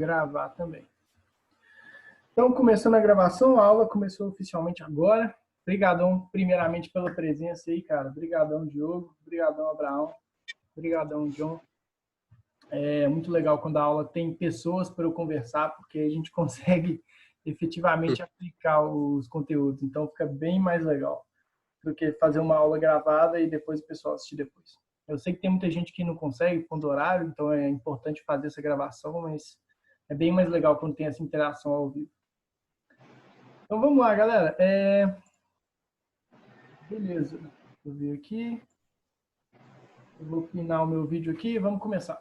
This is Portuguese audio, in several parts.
gravar também. Então, começando a gravação, a aula começou oficialmente agora. Obrigadão, primeiramente, pela presença aí, cara. Obrigadão, Diogo. Obrigadão, Abraão. Obrigadão, John. É muito legal quando a aula tem pessoas para eu conversar, porque a gente consegue efetivamente aplicar os conteúdos. Então, fica bem mais legal do que fazer uma aula gravada e depois o pessoal assistir depois. Eu sei que tem muita gente que não consegue por horário, então é importante fazer essa gravação, mas é bem mais legal quando tem essa interação ao vivo. Então vamos lá, galera. Beleza. Deixa eu ver aqui. Eu vou pinar o meu vídeo aqui e vamos começar.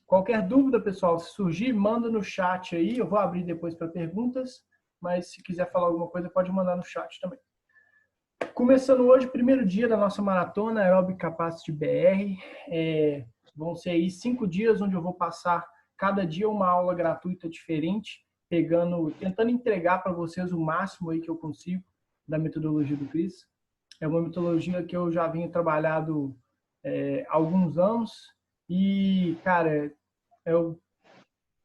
Qualquer dúvida, pessoal, se surgir, manda no chat aí. Eu vou abrir depois para perguntas, mas se quiser falar alguma coisa, pode mandar no chat também. Começando hoje, primeiro dia da nossa maratona Aerobic Capacity BR. Vão ser aí 5 dias onde eu vou passar cada dia uma aula gratuita diferente, tentando entregar para vocês o máximo aí que eu consigo da metodologia do Chris. É uma metodologia que eu já vinha trabalhando há alguns anos e, cara, eu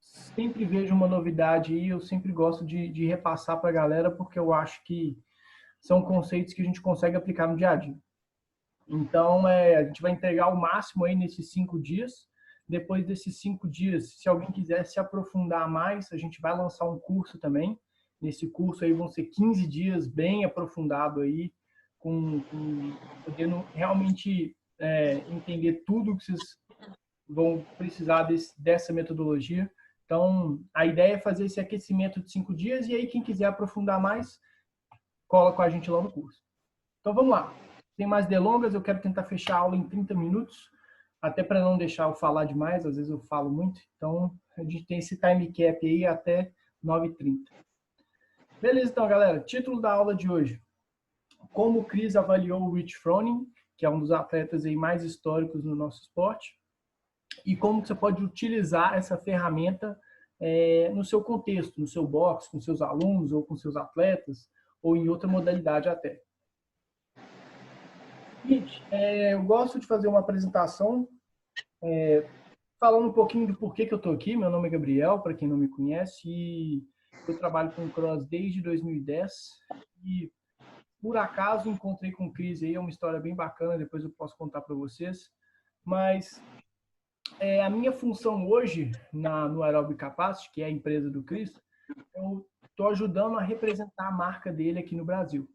sempre vejo uma novidade e eu sempre gosto de repassar para a galera porque eu acho que são conceitos que a gente consegue aplicar no dia a dia. Então, a gente vai entregar o máximo aí nesses 5 dias. Depois desses 5 dias, se alguém quiser se aprofundar mais, a gente vai lançar um curso também. Nesse curso aí vão ser 15 dias bem aprofundado aí, podendo realmente entender tudo que vocês vão precisar dessa metodologia. Então, a ideia é fazer esse aquecimento de 5 dias e aí quem quiser aprofundar mais, cola com a gente lá no curso. Então, vamos lá. Sem mais delongas, eu quero tentar fechar a aula em 30 minutos, até para não deixar eu falar demais, às vezes eu falo muito. Então, a gente tem esse time cap aí até 9h30. Beleza, então, galera. Título da aula de hoje. Como o Chris avaliou o Rich Froning, que é um dos atletas aí mais históricos no nosso esporte, e como você pode utilizar essa ferramenta no seu contexto, no seu box, com seus alunos ou com seus atletas, ou em outra modalidade até. Gente, eu gosto de fazer uma apresentação falando um pouquinho do porquê que eu estou aqui. Meu nome é Gabriel, para quem não me conhece, e eu trabalho com cross desde 2010 e por acaso encontrei com o Chris aí, é uma história bem bacana, depois eu posso contar para vocês, mas a minha função hoje no Aerobic Capacity, que é a empresa do Chris, eu estou ajudando a representar a marca dele aqui no Brasil.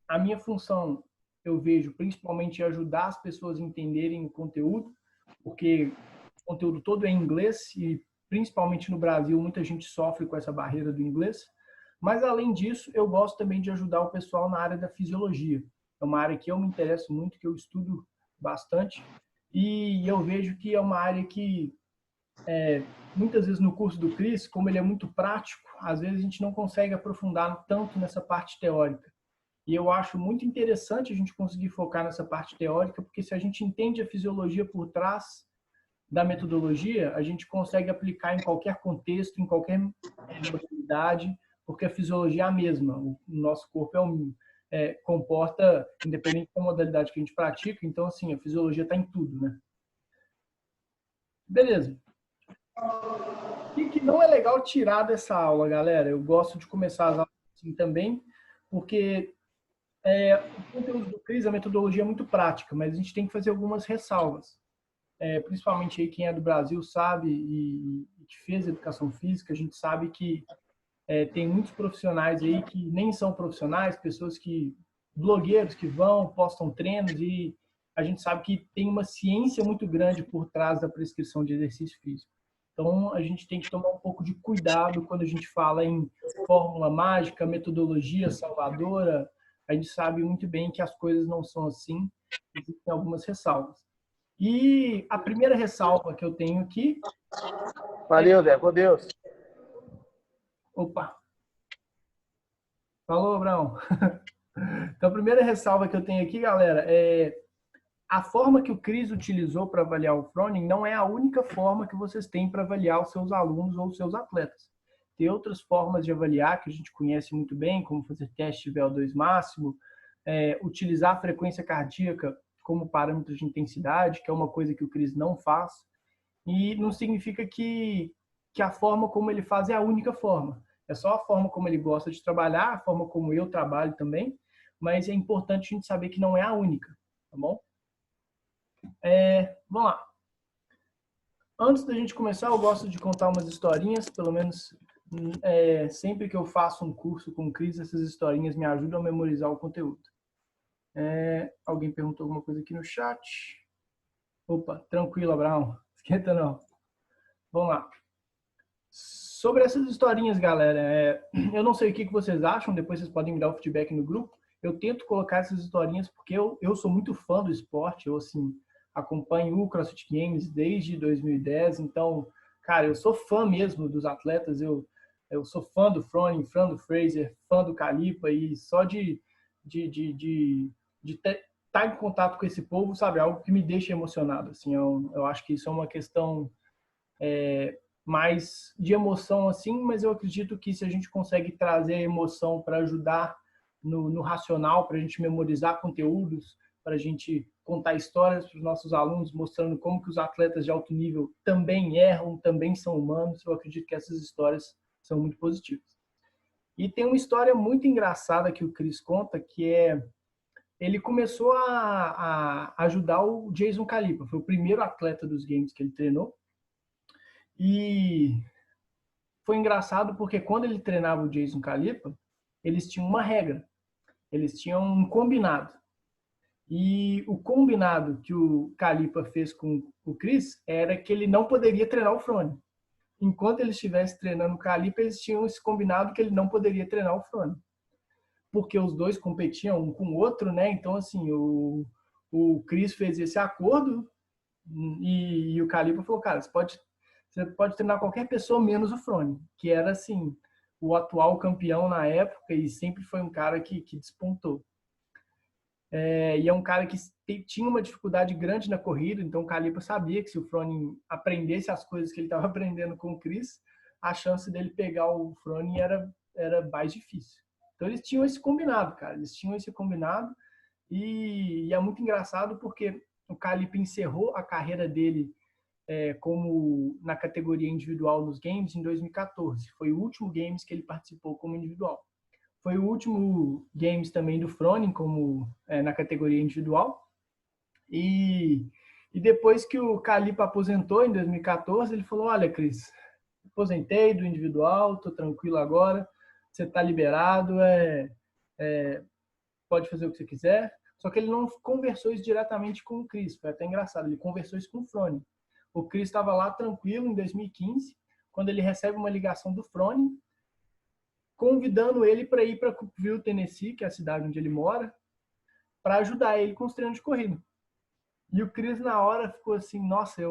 A minha função, eu vejo, principalmente ajudar as pessoas a entenderem o conteúdo, porque o conteúdo todo é em inglês e, principalmente no Brasil, muita gente sofre com essa barreira do inglês. Mas, além disso, eu gosto também de ajudar o pessoal na área da fisiologia. É uma área que eu me interesso muito, que eu estudo bastante. E eu vejo que é uma área que, muitas vezes no curso do Chris, como ele é muito prático, às vezes a gente não consegue aprofundar tanto nessa parte teórica. E eu acho muito interessante a gente conseguir focar nessa parte teórica, porque se a gente entende a fisiologia por trás da metodologia, a gente consegue aplicar em qualquer contexto, em qualquer modalidade, porque a fisiologia é a mesma. O nosso corpo comporta, independente da modalidade que a gente pratica, então, assim, a fisiologia está em tudo, né? Beleza. O que não é legal tirar dessa aula, galera? Eu gosto de começar as aulas assim também, porque o conteúdo do Chris, a metodologia é muito prática, mas a gente tem que fazer algumas ressalvas. Principalmente aí quem é do Brasil sabe e que fez educação física, a gente sabe que tem muitos profissionais aí que nem são profissionais, blogueiros que postam treinos e a gente sabe que tem uma ciência muito grande por trás da prescrição de exercício físico. Então, a gente tem que tomar um pouco de cuidado quando a gente fala em fórmula mágica, metodologia salvadora. A gente sabe muito bem que as coisas não são assim, existem algumas ressalvas. E a primeira ressalva que eu tenho aqui... Valeu, Zé, com Deus. Opa! Falou, Abraão. Então, a primeira ressalva que eu tenho aqui, galera, a forma que o Chris utilizou para avaliar o Froning não é a única forma que vocês têm para avaliar os seus alunos ou os seus atletas. Tem outras formas de avaliar que a gente conhece muito bem, como fazer teste de VO2 máximo, utilizar a frequência cardíaca como parâmetro de intensidade, que é uma coisa que o Chris não faz. E não significa que que a forma como ele faz é a única forma. É só a forma como ele gosta de trabalhar, a forma como eu trabalho também, mas é importante a gente saber que não é a única, tá bom? Vamos lá. Antes da gente começar, eu gosto de contar umas historinhas, pelo menos sempre que eu faço um curso com o Cris, essas historinhas me ajudam a memorizar o conteúdo. Alguém perguntou alguma coisa aqui no chat. Opa, tranquilo, Abraão. Esquenta não. Vamos lá. Sobre essas historinhas, galera, eu não sei o que vocês acham, depois vocês podem me dar o feedback no grupo. Eu tento colocar essas historinhas porque eu sou muito fã do esporte, eu, assim, acompanho o CrossFit Games desde 2010, então, cara, eu sou fã mesmo dos atletas, eu sou fã do Froning, fã do Fraser, fã do Calipa, e só de estar em contato com esse povo, sabe, é algo que me deixa emocionado, assim, eu acho que isso é uma questão mais de emoção, assim, mas eu acredito que se a gente consegue trazer emoção para ajudar no racional, para a gente memorizar conteúdos, para a gente contar histórias para os nossos alunos, mostrando como que os atletas de alto nível também erram, também são humanos, eu acredito que essas histórias são muito positivas. E tem uma história muito engraçada que o Cris conta, que ele começou a ajudar o Jason Calipa, foi o primeiro atleta dos games que ele treinou, e foi engraçado porque quando ele treinava o Jason Calipa, eles tinham uma regra, eles tinham um combinado. E o combinado que o Calipa fez com o Chris era que ele não poderia treinar o Froning. Enquanto ele estivesse treinando o Calipa, eles tinham esse combinado que ele não poderia treinar o Froning. Porque os dois competiam um com o outro, né? Então, assim, o Chris fez esse acordo e o Calipa falou, cara, você pode treinar qualquer pessoa menos o Froning, que era, assim, o atual campeão na época e sempre foi um cara que despontou. E é um cara que tinha uma dificuldade grande na corrida, então o Calipa sabia que se o Froning aprendesse as coisas que ele estava aprendendo com o Chris, a chance dele pegar o Froning era mais difícil. Então eles tinham esse combinado, cara, eles tinham esse combinado e é muito engraçado porque o Calipa encerrou a carreira dele como na categoria individual nos games em 2014. Foi o último games que ele participou como individual. Foi o último games também do Froning como na categoria individual. E depois que o Calipa aposentou em 2014, ele falou: olha, Cris, aposentei do individual, estou tranquilo agora, você está liberado, pode fazer o que você quiser. Só que ele não conversou isso diretamente com o Chris, foi até engraçado, ele conversou isso com o Froning. O Chris estava lá tranquilo em 2015, quando ele recebe uma ligação do Froning, convidando ele para ir para Cookeville, Tennessee, que é a cidade onde ele mora, para ajudar ele com os treinos de corrida. E o Chris, na hora, ficou assim, nossa,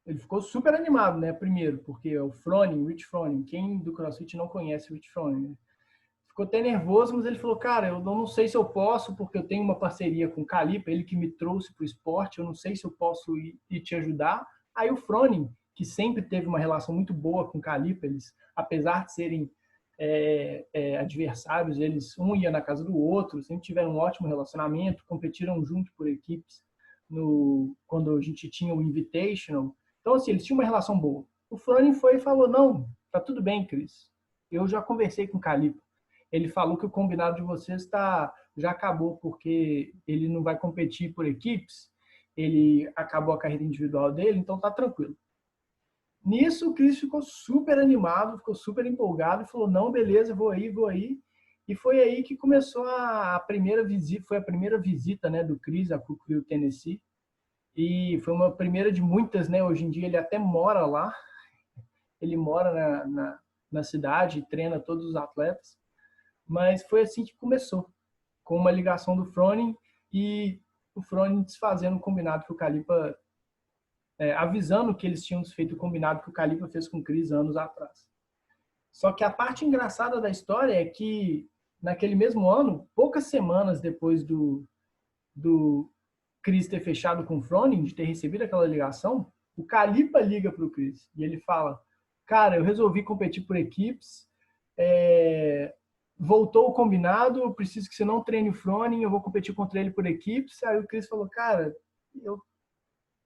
ele ficou super animado, né? Primeiro, porque é o Froning, Rich Froning. Quem do CrossFit não conhece o Rich Froning, né? Ficou até nervoso, mas ele falou, cara, eu não sei se eu posso, porque eu tenho uma parceria com o Calipa, ele que me trouxe para o esporte, eu não sei se eu posso ir te ajudar. Aí o Froning, que sempre teve uma relação muito boa com o Calipa, eles, apesar de serem adversários, eles um ia na casa do outro, sempre tiveram um ótimo relacionamento, competiram junto por equipes quando a gente tinha o Invitational. Então, assim, eles tinham uma relação boa. O Froning foi e falou, não, tá tudo bem, Chris. Eu já conversei com o Calipa. Ele falou que o combinado de vocês já acabou, porque ele não vai competir por equipes, ele acabou a carreira individual dele, então tá tranquilo. Nisso, o Chris ficou super animado, ficou super empolgado e falou, não, beleza, vou aí. E foi aí que começou a primeira visita, foi a primeira visita, né, do Chris a Cookeville, Tennessee. E foi uma primeira de muitas, né? Hoje em dia ele até mora lá, ele mora na cidade, treina todos os atletas. Mas foi assim que começou, com uma ligação do Froning e o Froning desfazendo o combinado que o Calipa, avisando que eles tinham feito o combinado que o Calipa fez com o Chris anos atrás. Só que a parte engraçada da história é que, naquele mesmo ano, poucas semanas depois do Chris ter fechado com o Froning, de ter recebido aquela ligação, o Calipa liga para o Chris e ele fala, cara, eu resolvi competir por equipes, voltou o combinado, eu preciso que você não treine o Froning, eu vou competir contra ele por equipes. Aí o Chris falou, cara,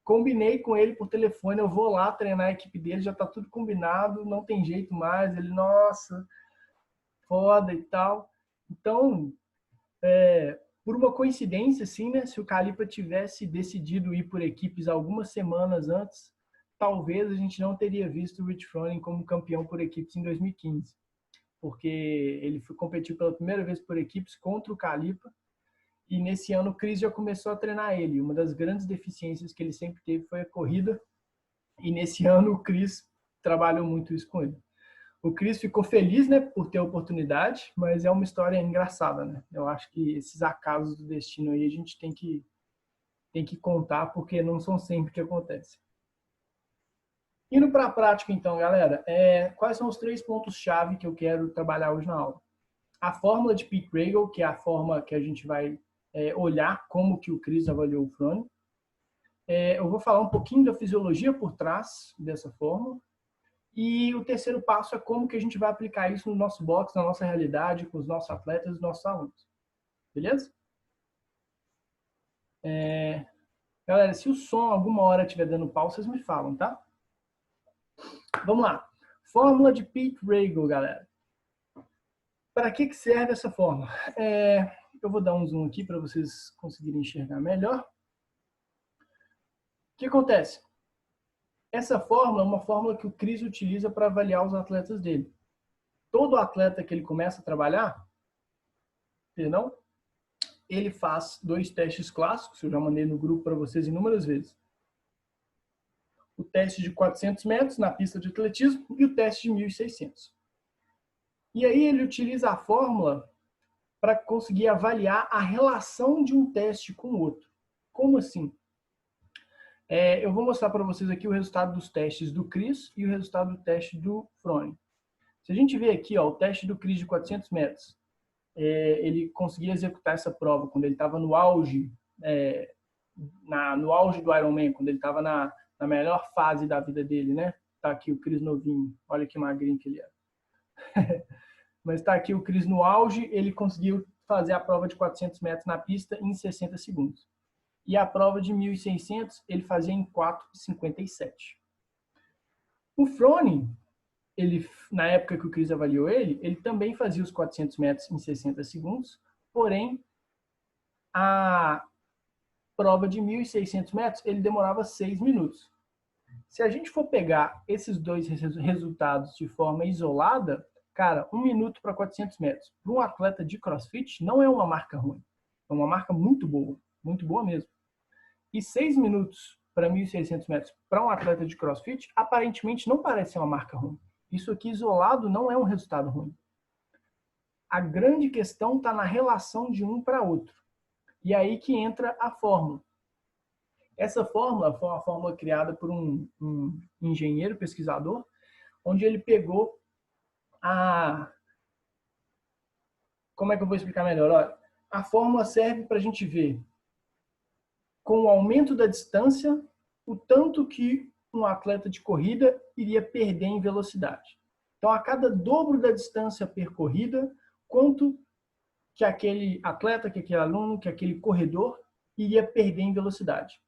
combinei com ele por telefone, eu vou lá treinar a equipe dele, já tá tudo combinado, não tem jeito mais. Ele, nossa, foda e tal. Então, por uma coincidência, assim, né? Se o Calipa tivesse decidido ir por equipes algumas semanas antes, talvez a gente não teria visto o Rich Froning como campeão por equipes em 2015. Porque ele competiu pela primeira vez por equipes contra o Calipa. E nesse ano o Chris já começou a treinar ele. Uma das grandes deficiências que ele sempre teve foi a corrida. E nesse ano o Chris trabalhou muito isso com ele. O Chris ficou feliz, né, por ter a oportunidade, mas é uma história engraçada, né? Eu acho que esses acasos do destino aí a gente tem que contar, porque não são sempre que acontecem. Indo para a prática, então, galera, quais são os 3 pontos-chave que eu quero trabalhar hoje na aula? A fórmula de Pete Rego, que é a forma que a gente vai olhar como que o Chris avaliou o Froning. Eu vou falar um pouquinho da fisiologia por trás dessa fórmula. E o terceiro passo é como que a gente vai aplicar isso no nosso box, na nossa realidade, com os nossos atletas e os nossos alunos. Beleza? Galera, se o som alguma hora estiver dando pau, vocês me falam, tá? Vamos lá. Fórmula de Pete Rego, galera. Para que serve essa fórmula? Eu vou dar um zoom aqui para vocês conseguirem enxergar melhor. O que acontece? Essa fórmula é uma fórmula que o Chris utiliza para avaliar os atletas dele. Todo atleta que ele começa a trabalhar, perdão, ele faz 2 testes clássicos, eu já mandei no grupo para vocês inúmeras vezes. O teste de 400 metros na pista de atletismo e o teste de 1.600. E aí ele utiliza a fórmula para conseguir avaliar a relação de um teste com o outro. Como assim? Eu vou mostrar para vocês aqui o resultado dos testes do Chris e o resultado do teste do Froning. Se a gente ver aqui, ó, o teste do Chris de 400 metros, ele conseguia executar essa prova quando ele estava no auge, no auge do Ironman, quando ele estava na melhor fase da vida dele, né? Tá aqui o Chris novinho, olha que magrinho que ele era. Mas tá aqui o Chris no auge, ele conseguiu fazer a prova de 400 metros na pista em 60 segundos. E a prova de 1.600 ele fazia em 4,57. O Froning, na época que o Chris avaliou ele também fazia os 400 metros em 60 segundos, porém, a prova de 1.600 metros, ele demorava 6 minutos. Se a gente for pegar esses 2 resultados de forma isolada, cara, 1 minuto para 400 metros, para um atleta de CrossFit, não é uma marca ruim. É uma marca muito boa mesmo. E 6 minutos para 1.600 metros para um atleta de CrossFit, aparentemente não parece ser uma marca ruim. Isso aqui isolado não é um resultado ruim. A grande questão está na relação de um para outro. E aí que entra a fórmula. Essa fórmula foi uma fórmula criada por um engenheiro pesquisador, onde ele pegou Como é que eu vou explicar melhor? Olha, a fórmula serve para a gente ver, com o aumento da distância, o tanto que um atleta de corrida iria perder em velocidade. Então, a cada dobro da distância percorrida, quanto que aquele atleta, que aquele aluno, que aquele corredor iria perder em velocidade.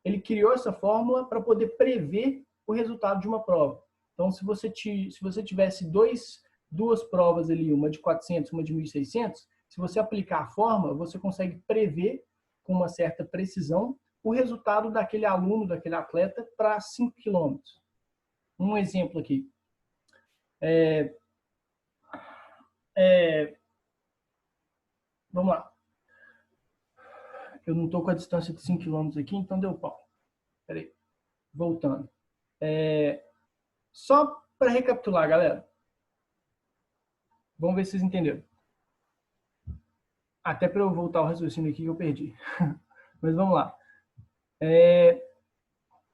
Ele criou essa fórmula para poder prever o resultado de uma prova. Então, se você tivesse duas provas ali, uma de 400, uma de 1.600, se você aplicar a fórmula, você consegue prever com uma certa precisão o resultado daquele aluno, daquele atleta para 5 km. Um exemplo aqui. Vamos lá. Eu não estou com a distância de 5 km aqui, então deu pau. Peraí. Voltando. Só para recapitular, galera. Vamos ver se vocês entenderam. Até para eu voltar ao raciocínio aqui que eu perdi. Mas vamos lá.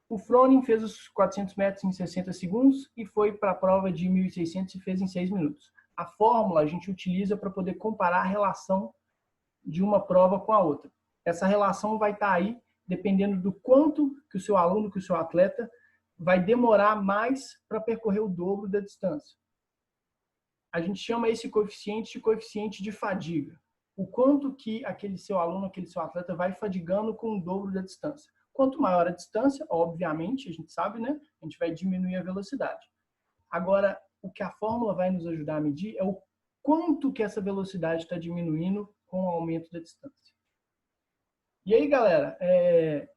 O Froning fez os 400 metros em 60 segundos e foi para a prova de 1.600 e fez em 6 minutos. A fórmula a gente utiliza para poder comparar a relação de uma prova com a outra. Essa relação vai estar aí dependendo do quanto que o seu aluno, que o seu atleta vai demorar mais para percorrer o dobro da distância. A gente chama esse coeficiente de coeficiente de fadiga. O quanto que aquele seu aluno, aquele seu atleta vai fadigando com o dobro da distância. Quanto maior a distância, obviamente, a gente sabe, né? A gente vai diminuir a velocidade. Agora, o que a fórmula vai nos ajudar a medir é o quanto que essa velocidade está diminuindo com o aumento da distância. E aí, galera,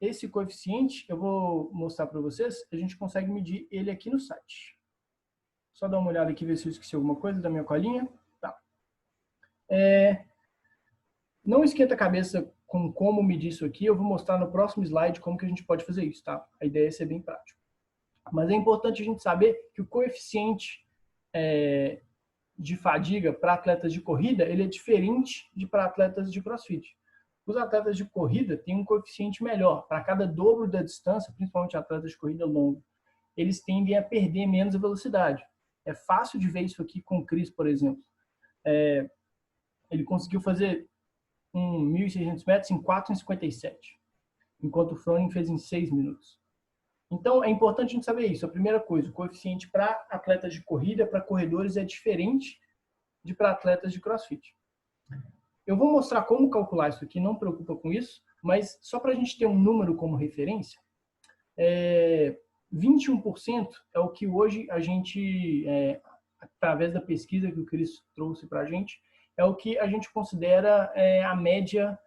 esse coeficiente, eu vou mostrar para vocês, a gente consegue medir ele aqui no site. Só dar uma olhada aqui, ver se eu esqueci alguma coisa da minha colinha. Tá. Não esquenta a cabeça com como medir isso aqui, eu vou mostrar no próximo slide como que a gente pode fazer isso, tá? A ideia é ser bem prático. Mas é importante a gente saber que o coeficiente de fadiga para atletas de corrida, ele é diferente de para atletas de CrossFit. Os atletas de corrida têm um coeficiente melhor. Para cada dobro da distância, principalmente atletas de corrida longa, eles tendem a perder menos a velocidade. É fácil de ver isso aqui com o Chris, por exemplo. Ele conseguiu fazer 1.600 metros em 4,57, enquanto o Froning fez em 6 minutos. Então, é importante a gente saber isso. A primeira coisa, o coeficiente para atletas de corrida, para corredores, é diferente de para atletas de CrossFit. Eu vou mostrar como calcular isso aqui, não preocupa com isso, mas só para a gente ter um número como referência, 21% é o que hoje a gente, através da pesquisa que o Chris trouxe para a gente, é o que a gente considera a média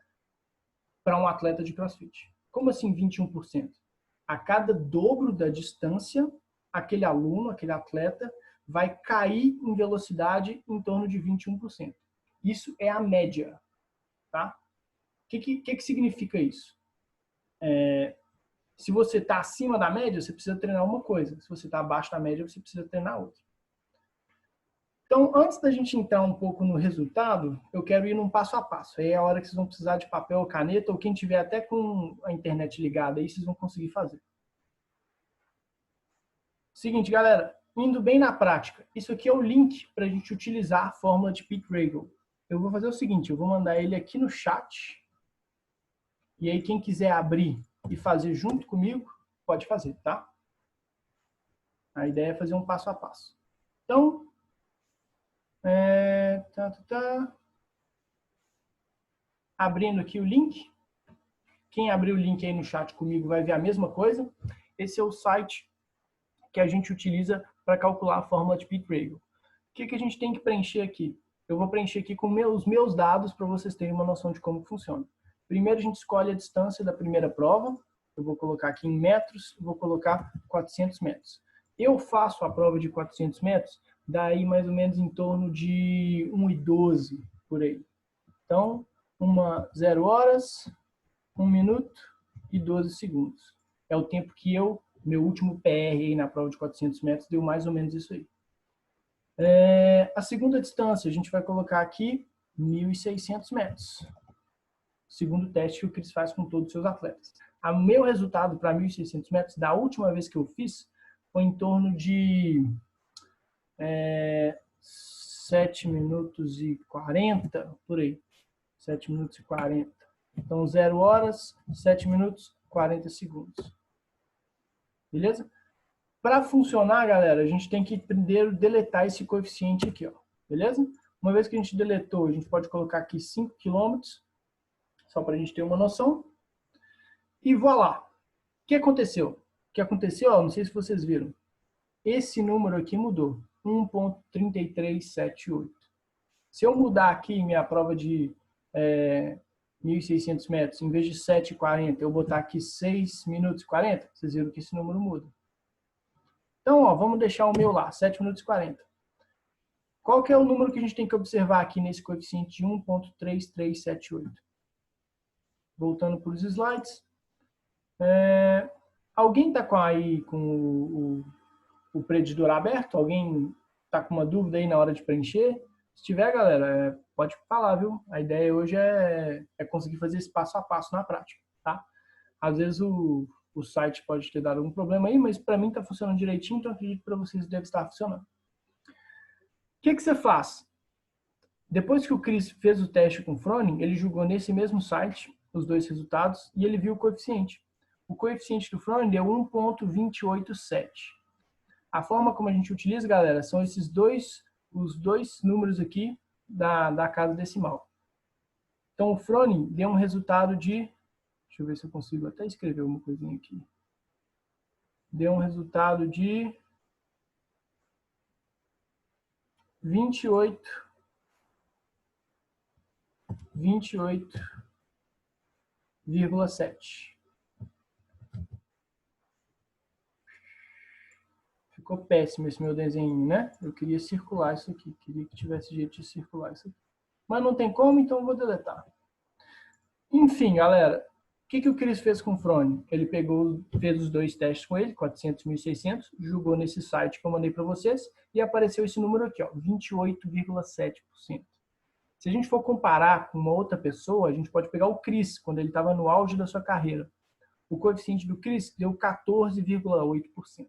para um atleta de CrossFit. Como assim 21%? A cada dobro da distância, aquele aluno, aquele atleta, vai cair em velocidade em torno de 21%. Isso é a média, tá? O que significa isso? Se você está acima da média, você precisa treinar uma coisa. Se você está abaixo da média, você precisa treinar outra. Então, antes da gente entrar um pouco no resultado, eu quero ir num passo a passo. Aí é a hora que vocês vão precisar de papel ou caneta, ou quem tiver até com a internet ligada aí, vocês vão conseguir fazer. Seguinte, galera, indo bem na prática, isso aqui é o link para a gente utilizar a fórmula de Pete Rego. Eu vou fazer o seguinte, eu vou mandar ele aqui no chat, e aí quem quiser abrir e fazer junto comigo, pode fazer, tá? A ideia é fazer um passo a passo. Então, abrindo aqui o link. Quem abrir o link aí no chat comigo vai ver a mesma coisa. Esse é o site que a gente utiliza para calcular a fórmula de Pete Rego. O que a gente tem que preencher aqui? Eu vou preencher aqui com os meus dados para vocês terem uma noção de como funciona. Primeiro a gente escolhe a distância da primeira prova. Eu vou colocar aqui em metros, vou colocar 400 metros. Eu faço a prova de 400 metros, daí mais ou menos em torno de 1:12 por aí. Então, 0 horas, 1 minuto e 12 segundos. É o tempo que meu último PR aí na prova de 400 metros deu mais ou menos isso aí. A segunda distância, a gente vai colocar aqui 1.600 metros. Segundo teste que o Chris faz com todos os seus atletas. O meu resultado para 1.600 metros, da última vez que eu fiz, foi em torno de 7 minutos e 40, por aí. 7 minutos e 40. Então, 0 horas, 7 minutos, 40 segundos. Beleza? Para funcionar, galera, a gente tem que primeiro deletar esse coeficiente aqui, ó. Beleza? Uma vez que a gente deletou, a gente pode colocar aqui 5 km, só para a gente ter uma noção. E voilá. O que aconteceu? O que aconteceu, ó, não sei se vocês viram. Esse número aqui mudou. 1.3378. Se eu mudar aqui minha prova de 1.600 metros, em vez de 7,40, eu botar aqui 6 minutos e 40, vocês viram que esse número muda. Então, ó, vamos deixar o meu lá, 7 minutos e 40. Qual que é o número que a gente tem que observar aqui nesse coeficiente de 1.3378? Voltando para os slides. Alguém está com o predidor aberto? Alguém está com uma dúvida aí na hora de preencher? Se tiver, galera, pode falar, viu? A ideia hoje é conseguir fazer esse passo a passo na prática, tá? Às vezes o site pode ter dado algum problema aí, mas para mim está funcionando direitinho, então acredito que para vocês deve estar funcionando. O que você faz? Depois que o Chris fez o teste com o Froning, ele jogou nesse mesmo site os dois resultados e ele viu o coeficiente. O coeficiente do Froning deu 1.287. A forma como a gente utiliza, galera, são os dois números aqui da casa decimal. Então, o Froning deu um resultado de, Deixa eu ver se eu consigo até escrever uma coisinha aqui. Deu um resultado de 28,7. Ficou péssimo esse meu desenho, né? Eu queria circular isso aqui. Queria que tivesse jeito de circular isso aqui. Mas não tem como, então eu vou deletar. Enfim, galera. O que o Chris fez com o Frone? Ele fez os dois testes com ele, 400, 1.600, jogou nesse site que eu mandei para vocês e apareceu esse número aqui, ó, 28,7%. Se a gente for comparar com uma outra pessoa, a gente pode pegar o Chris, quando ele estava no auge da sua carreira. O coeficiente do Chris deu 14,8%.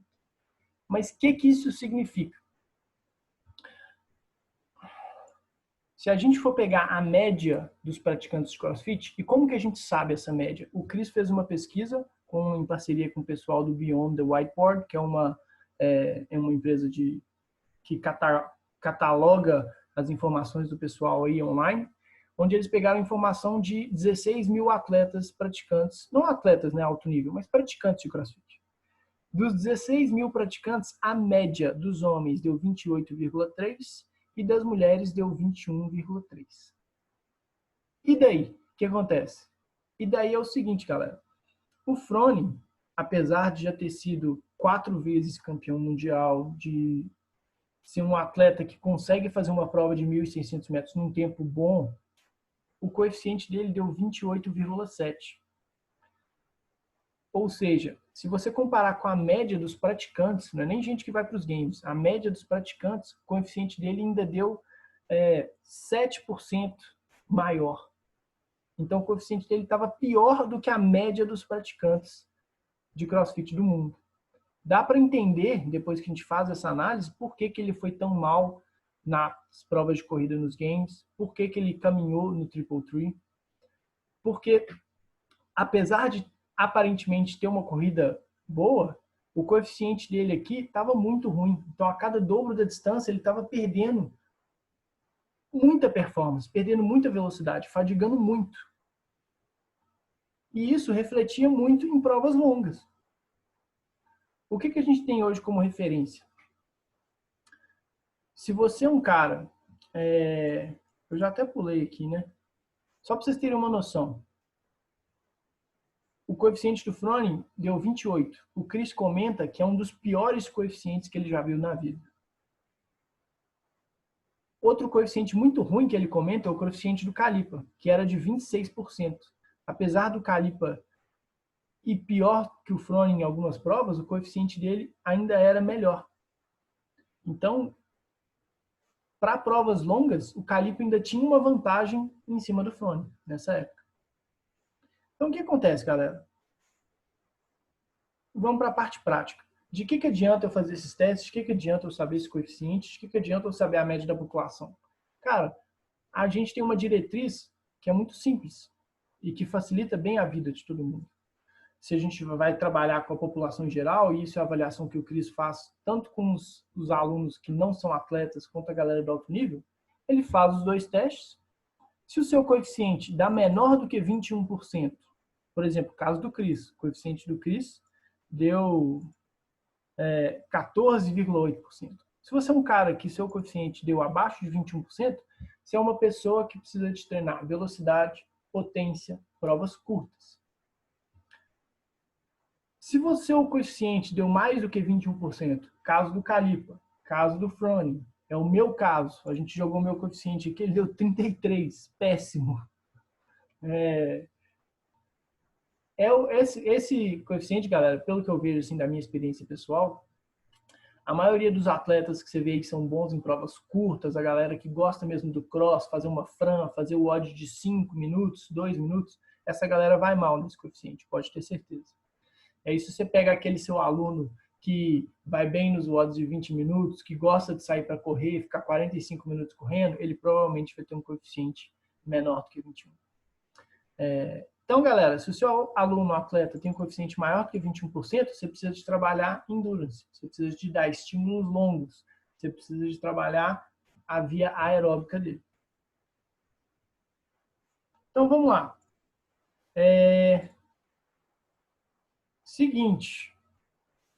Mas o que isso significa? Se a gente for pegar a média dos praticantes de CrossFit, e como que a gente sabe essa média? O Chris fez uma pesquisa em parceria com o pessoal do Beyond the Whiteboard, que é uma empresa que cataloga as informações do pessoal aí online, onde eles pegaram informação de 16 mil atletas praticantes, não atletas, né, alto nível, mas praticantes de CrossFit. Dos 16 mil praticantes, a média dos homens deu 28,3 e das mulheres deu 21,3. E daí? O que acontece? E daí é o seguinte, galera. O Frone, apesar de já ter sido 4 vezes campeão mundial, de ser um atleta que consegue fazer uma prova de 1.600 metros num tempo bom, o coeficiente dele deu 28,7. Ou seja, se você comparar com a média dos praticantes, não é nem gente que vai para os games, a média dos praticantes, o coeficiente dele ainda deu 7% maior. Então, o coeficiente dele estava pior do que a média dos praticantes de CrossFit do mundo. Dá para entender, depois que a gente faz essa análise, por que ele foi tão mal nas provas de corrida nos games, por que ele caminhou no Triple Tree, porque apesar de aparentemente ter uma corrida boa, o coeficiente dele aqui estava muito ruim. Então, a cada dobro da distância, ele estava perdendo muita performance, perdendo muita velocidade, fadigando muito. E isso refletia muito em provas longas. O que a gente tem hoje como referência? Se você é um cara... eu já até pulei aqui, né? Só para vocês terem uma noção. O coeficiente do Frone deu 28. O Chris comenta que é um dos piores coeficientes que ele já viu na vida. Outro coeficiente muito ruim que ele comenta é o coeficiente do Calipa, que era de 26%. Apesar do Calipa ir pior que o Frone em algumas provas, o coeficiente dele ainda era melhor. Então, para provas longas, o Calipa ainda tinha uma vantagem em cima do Frone nessa época. Então, o que acontece, galera? Vamos para a parte prática. De que adianta eu fazer esses testes? De que adianta eu saber esse coeficiente? De que adianta eu saber a média da população? Cara, a gente tem uma diretriz que é muito simples e que facilita bem a vida de todo mundo. Se a gente vai trabalhar com a população em geral, e isso é a avaliação que o Chris faz tanto com os alunos que não são atletas quanto a galera do alto nível, ele faz os dois testes. Se o seu coeficiente dá menor do que 21%, por exemplo, o caso do Chris, o coeficiente do Chris deu 14,8%. Se você é um cara que seu coeficiente deu abaixo de 21%, você é uma pessoa que precisa de treinar velocidade, potência, provas curtas. Se você o coeficiente deu mais do que 21%, caso do Calipa, caso do Frone, é o meu caso, a gente jogou meu coeficiente aqui, ele deu 33, péssimo. Esse coeficiente, galera, pelo que eu vejo assim, da minha experiência pessoal, a maioria dos atletas que você vê aí que são bons em provas curtas, a galera que gosta mesmo do cross, fazer uma fran, fazer o odd de 5 minutos, 2 minutos, essa galera vai mal nesse coeficiente, pode ter certeza. Aí se você pega aquele seu aluno que vai bem nos odds de 20 minutos, que gosta de sair para correr, ficar 45 minutos correndo, ele provavelmente vai ter um coeficiente menor do que 21. Então, galera, se o seu aluno atleta tem um coeficiente maior do que 21%, você precisa de trabalhar endurance, você precisa de dar estímulos longos, você precisa de trabalhar a via aeróbica dele. Então, vamos lá. Seguinte,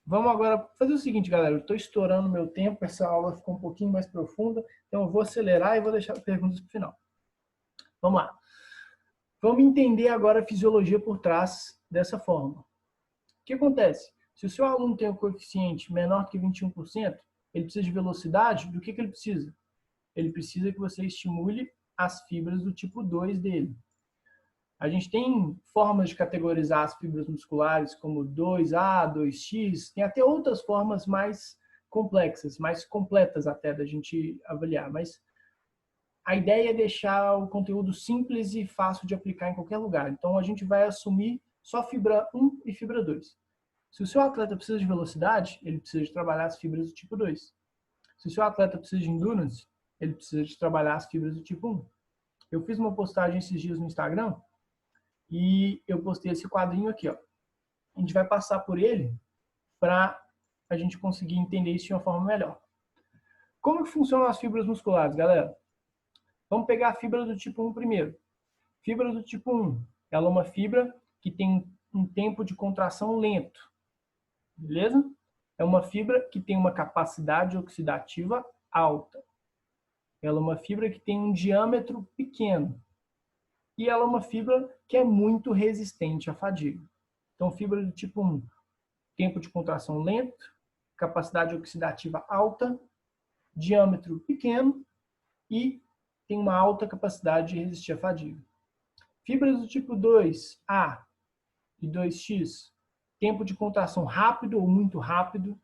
vamos agora fazer o seguinte, galera. Eu estou estourando meu tempo, essa aula ficou um pouquinho mais profunda, então eu vou acelerar e vou deixar as perguntas para o final. Vamos lá. Vamos entender agora a fisiologia por trás dessa forma. O que acontece? Se o seu aluno tem um coeficiente menor que 21%, ele precisa de velocidade, do que ele precisa? Ele precisa que você estimule as fibras do tipo 2 dele. A gente tem formas de categorizar as fibras musculares como 2A, 2X, tem até outras formas mais complexas, mais completas até da gente avaliar, mas a ideia é deixar o conteúdo simples e fácil de aplicar em qualquer lugar. Então a gente vai assumir só fibra 1 e fibra 2. Se o seu atleta precisa de velocidade, ele precisa de trabalhar as fibras do tipo 2. Se o seu atleta precisa de endurance, ele precisa de trabalhar as fibras do tipo 1. Eu fiz uma postagem esses dias no Instagram e eu postei esse quadrinho aqui, ó. A gente vai passar por ele para a gente conseguir entender isso de uma forma melhor. Como que funcionam as fibras musculares, galera? Vamos pegar a fibra do tipo 1 primeiro. Fibra do tipo 1, ela é uma fibra que tem um tempo de contração lento. Beleza? É uma fibra que tem uma capacidade oxidativa alta. Ela é uma fibra que tem um diâmetro pequeno. E ela é uma fibra que é muito resistente à fadiga. Então, fibra do tipo 1, tempo de contração lento, capacidade oxidativa alta, diâmetro pequeno e tem uma alta capacidade de resistir à fadiga. Fibras do tipo 2A e 2X, tempo de contração rápido ou muito rápido,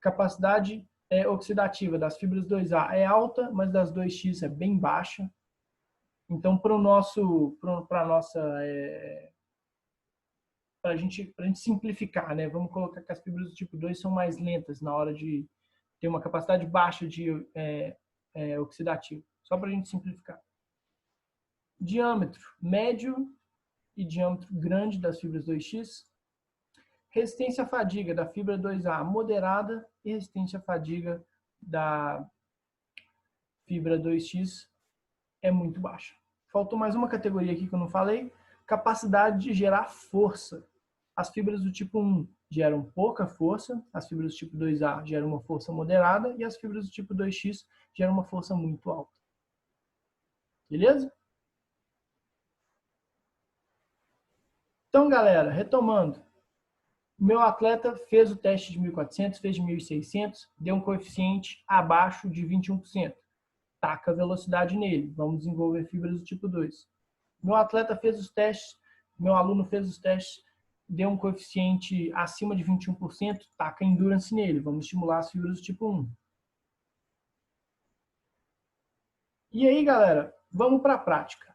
capacidade oxidativa das fibras 2A é alta, mas das 2X é bem baixa. Então, para a gente simplificar, né? Vamos colocar que as fibras do tipo 2 são mais lentas na hora de ter uma capacidade baixa de oxidativa. Só para a gente simplificar. Diâmetro médio e diâmetro grande das fibras 2X. Resistência à fadiga da fibra 2A moderada e resistência à fadiga da fibra 2X é muito baixa. Faltou mais uma categoria aqui que eu não falei. Capacidade de gerar força. As fibras do tipo 1 geram pouca força, as fibras do tipo 2A geram uma força moderada e as fibras do tipo 2X geram uma força muito alta. Beleza? Então, galera, retomando. Meu atleta fez o teste de 1.400, fez de 1.600, deu um coeficiente abaixo de 21%. Taca a velocidade nele. Vamos desenvolver fibras do tipo 2. Meu atleta fez os testes, meu aluno fez os testes, deu um coeficiente acima de 21%, taca endurance nele. Vamos estimular as fibras do tipo 1. E aí, galera, vamos para a prática.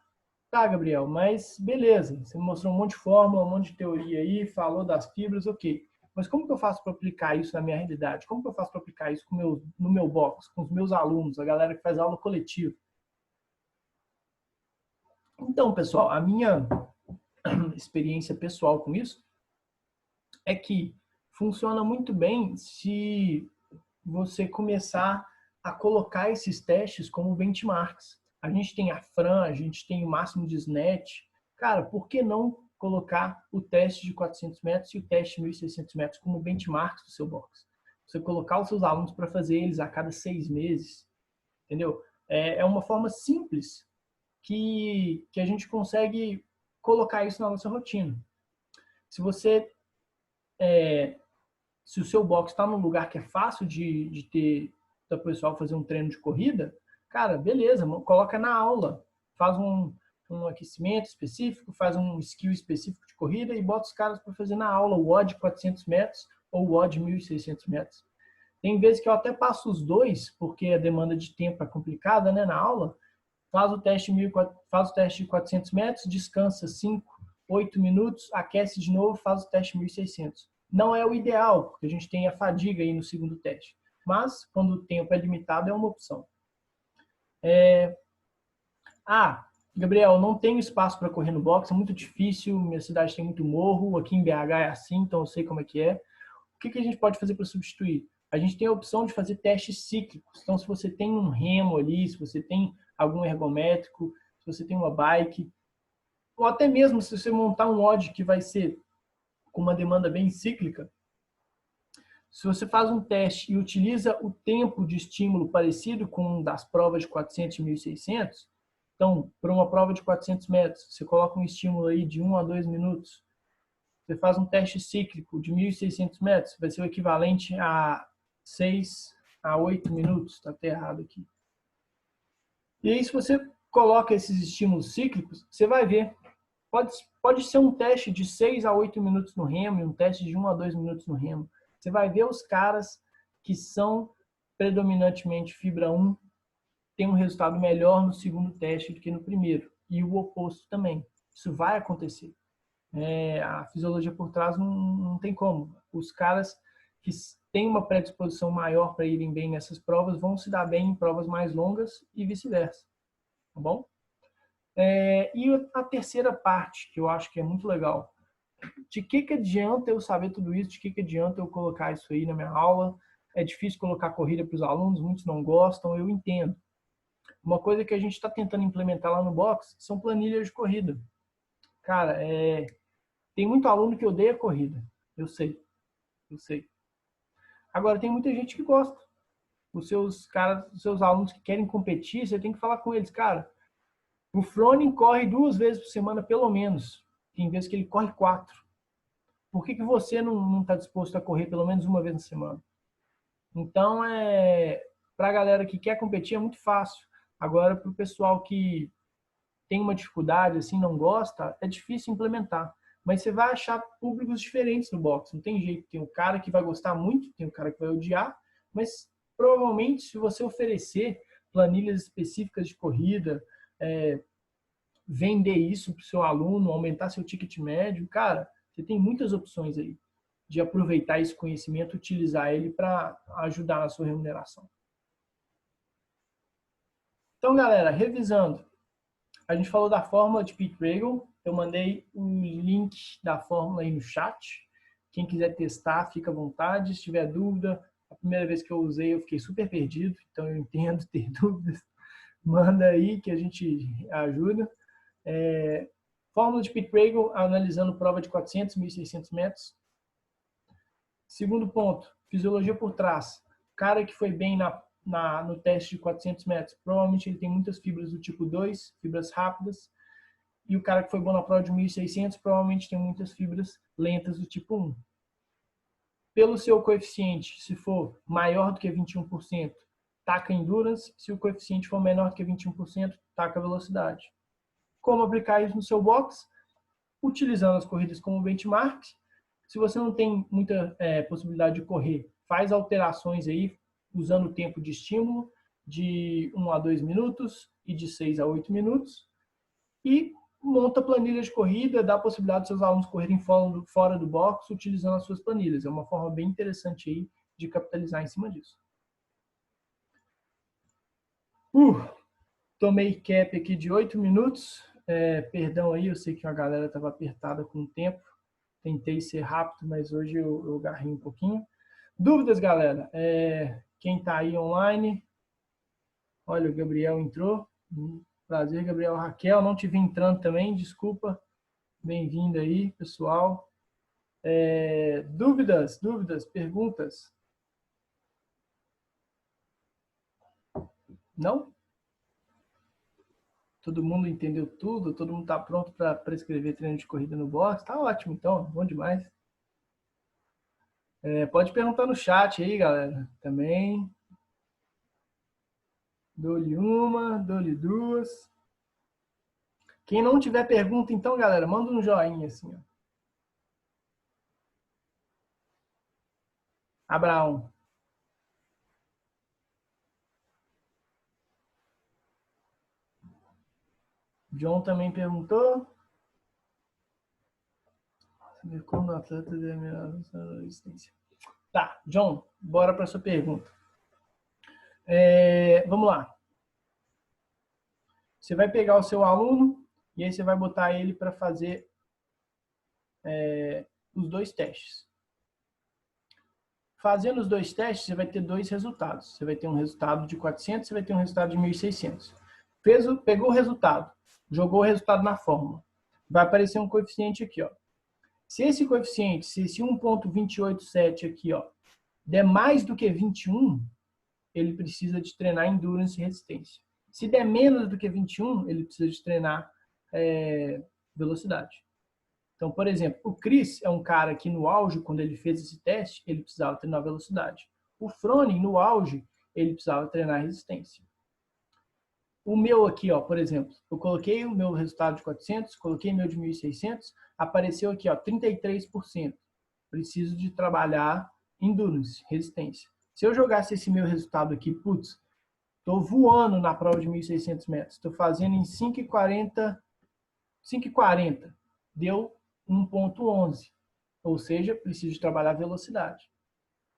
Tá, Gabriel, mas beleza. Você me mostrou um monte de fórmula, um monte de teoria aí, falou das fibras, ok. Mas como que eu faço para aplicar isso na minha realidade? Como que eu faço para aplicar isso no meu box, com os meus alunos, a galera que faz aula coletiva? Então, pessoal, a minha experiência pessoal com isso é que funciona muito bem se você começar a colocar esses testes como benchmarks. A gente tem a Fran, a gente tem o máximo de snatch. Cara, por que não colocar o teste de 400 metros e o teste de 1.600 metros como benchmarks do seu box? Você colocar os seus alunos para fazer eles a cada 6 meses, entendeu? É uma forma simples que a gente consegue colocar isso na nossa rotina. Se você se o seu box está num lugar que é fácil de ter da pessoal fazer um treino de corrida, cara, beleza, coloca na aula, faz um aquecimento específico, faz um skill específico de corrida e bota os caras para fazer na aula o WOD 400 metros ou o WOD 1.600 metros. Tem vezes que eu até passo os dois, porque a demanda de tempo é complicada, né, na aula. Faz o teste de 400 metros, descansa 5, 8 minutos, aquece de novo, faz o teste 1.600. Não é o ideal, porque a gente tem a fadiga aí no segundo teste. Mas, quando o tempo é limitado, é uma opção. Gabriel, não tenho espaço para correr no box, é muito difícil, minha cidade tem muito morro, aqui em BH é assim, então eu sei como é que é. O que a gente pode fazer para substituir? A gente tem a opção de fazer testes cíclicos. Então, se você tem um remo ali, se você tem algum ergométrico, se você tem uma bike, ou até mesmo se você montar um WOD que vai ser com uma demanda bem cíclica, se você faz um teste e utiliza o tempo de estímulo parecido com um das provas de 400 e 1.600, então, para uma prova de 400 metros, você coloca um estímulo aí de 1 a 2 minutos, você faz um teste cíclico de 1.600 metros, vai ser o equivalente a 6 a 8 minutos, está até errado aqui. E aí, se você coloca esses estímulos cíclicos, você vai ver. Pode ser um teste de 6 a 8 minutos no remo e um teste de 1 a 2 minutos no remo. Você vai ver os caras que são predominantemente fibra 1 tem um resultado melhor no segundo teste do que no primeiro. E o oposto também. Isso vai acontecer. A fisiologia por trás não tem como. Os caras que têm uma predisposição maior para irem bem nessas provas vão se dar bem em provas mais longas e vice-versa. Tá bom? E a terceira parte, que eu acho que é muito legal. De que adianta eu saber tudo isso? De que adianta eu colocar isso aí na minha aula? É difícil colocar corrida para os alunos, muitos não gostam, eu entendo. Uma coisa que a gente está tentando implementar lá no box são planilhas de corrida. Cara, tem muito aluno que odeia corrida. Eu sei. Agora, tem muita gente que gosta. Os seus alunos que querem competir, você tem que falar com eles. Cara, o Froning corre 2 vezes por semana, pelo menos. Tem vezes que ele corre 4. Por que você não está disposto a correr pelo menos uma vez na semana? Então, para a galera que quer competir, é muito fácil. Agora, para o pessoal que tem uma dificuldade, assim, não gosta, é difícil implementar. Mas você vai achar públicos diferentes no boxe. Não tem jeito. Tem o cara que vai gostar muito, tem o cara que vai odiar, mas provavelmente, se você oferecer planilhas específicas de corrida, vender isso para o seu aluno, aumentar seu ticket médio, cara, você tem muitas opções aí de aproveitar esse conhecimento, utilizar ele para ajudar na sua remuneração. Então, galera, revisando, a gente falou da fórmula de Pete Regal, eu mandei o link da fórmula aí no chat. Quem quiser testar, fica à vontade. Se tiver dúvida, a primeira vez que eu usei eu fiquei super perdido, então eu entendo ter dúvidas. Manda aí que a gente ajuda. Fórmula de Pete Regal, analisando prova de 400, 1.600 metros. Segundo ponto, fisiologia por trás. O cara que foi bem no teste de 400 metros, provavelmente ele tem muitas fibras do tipo 2, fibras rápidas. E o cara que foi bom na prova de 1.600, provavelmente tem muitas fibras lentas do tipo 1. Pelo seu coeficiente, se for maior do que 21%, taca endurance. Se o coeficiente for menor do que 21%, taca velocidade. Como aplicar isso no seu box? Utilizando as corridas como benchmark. Se você não tem muita possibilidade de correr, faz alterações aí, usando o tempo de estímulo de 1 a 2 minutos e de 6 a 8 minutos. E monta planilha de corrida, dá a possibilidade dos seus alunos correrem fora do box utilizando as suas planilhas. É uma forma bem interessante aí de capitalizar em cima disso. Tomei cap aqui de 8 minutos. Perdão aí, eu sei que a galera estava apertada com o tempo. Tentei ser rápido, mas hoje eu agarrei um pouquinho. Dúvidas, galera? Quem está aí online? Olha, o Gabriel entrou. Prazer, Gabriel. Raquel, não te vi entrando também, desculpa. Bem-vindo aí, pessoal. Dúvidas, perguntas? Não? Todo mundo entendeu tudo? Todo mundo está pronto para prescrever treino de corrida no box? Tá ótimo, então. Bom demais. Pode perguntar no chat aí, galera. Também. Dou-lhe uma, dou-lhe duas. Quem não tiver pergunta, então, galera, manda um joinha assim, ó. Abraão. John também perguntou. Como o atleta deve melhorar a resistência. Tá, John, bora para a sua pergunta. Vamos lá. Você vai pegar o seu aluno e aí você vai botar ele para fazer os 2 testes. Fazendo os 2 testes, você vai ter 2 resultados. Você vai ter um resultado de 400, você vai ter um resultado de 1.600. Pegou o resultado, jogou o resultado na fórmula. Vai aparecer um coeficiente aqui, ó. Se esse coeficiente, se esse 1,287 aqui, ó, der mais do que 21, ele precisa de treinar endurance e resistência. Se der menos do que 21, ele precisa de treinar velocidade. Então, por exemplo, o Chris é um cara que no auge, quando ele fez esse teste, ele precisava treinar velocidade. O Froning, no auge, ele precisava treinar resistência. O meu aqui, ó, por exemplo, eu coloquei o meu resultado de 400, coloquei meu de 1.600, apareceu aqui, ó, 33%. Preciso de trabalhar endurance, resistência. Se eu jogasse esse meu resultado aqui, putz, estou voando na prova de 1.600 metros, estou fazendo em 5,40, deu 1,11. Ou seja, preciso de trabalhar velocidade.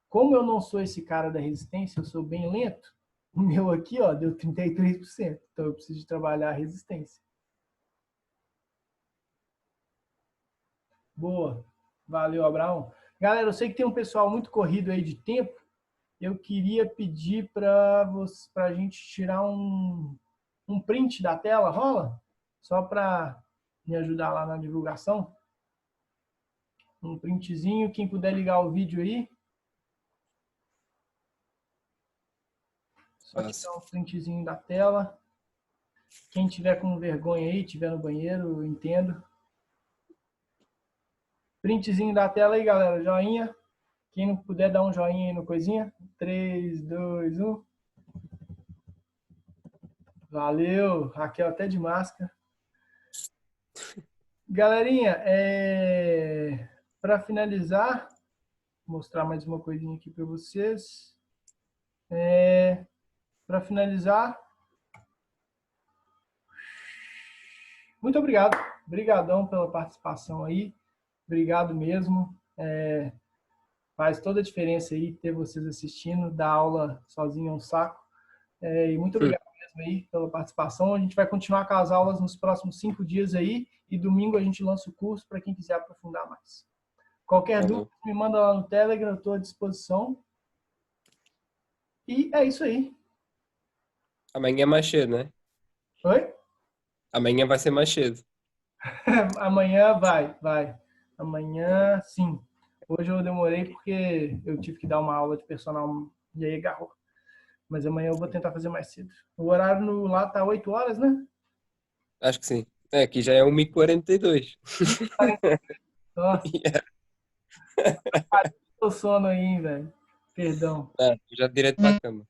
Como eu não sou esse cara da resistência, eu sou bem lento, o meu aqui, ó, deu 33%. Então eu preciso de trabalhar a resistência. Boa. Valeu, Abraão. Galera, eu sei que tem um pessoal muito corrido aí de tempo. Eu queria pedir para a gente tirar um print da tela, rola? Só para me ajudar lá na divulgação. Um printzinho, quem puder ligar o vídeo aí. Só tirar um printzinho da tela. Quem tiver com vergonha aí, tiver no banheiro, eu entendo. Printzinho da tela aí, galera. Joinha. Quem não puder dar um joinha aí no coisinha. 3, 2, 1. Valeu. Raquel até de máscara. Galerinha, para finalizar, vou mostrar mais uma coisinha aqui para vocês. Para finalizar, muito obrigado. Obrigadão pela participação aí. Obrigado mesmo. Faz toda a diferença aí ter vocês assistindo. Dar aula sozinho é um saco. E muito obrigado mesmo aí pela participação. A gente vai continuar com as aulas nos próximos 5 dias aí. E domingo a gente lança o curso para quem quiser aprofundar mais. Qualquer dúvida, me manda lá no Telegram, eu estou à disposição. E é isso aí. Amanhã é mais cedo, né? Oi? Amanhã vai ser mais cedo. Amanhã vai. Amanhã, sim. Hoje eu demorei porque eu tive que dar uma aula de personal e aí agarrou. Mas amanhã eu vou tentar fazer mais cedo. O horário lá tá 8 horas, né? Acho que sim. Aqui já é 1h42. Nossa, tô sono aí, velho. Perdão. Já direto pra cama.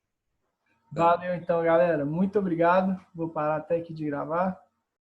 Valeu então, galera. Muito obrigado. Vou parar até aqui de gravar.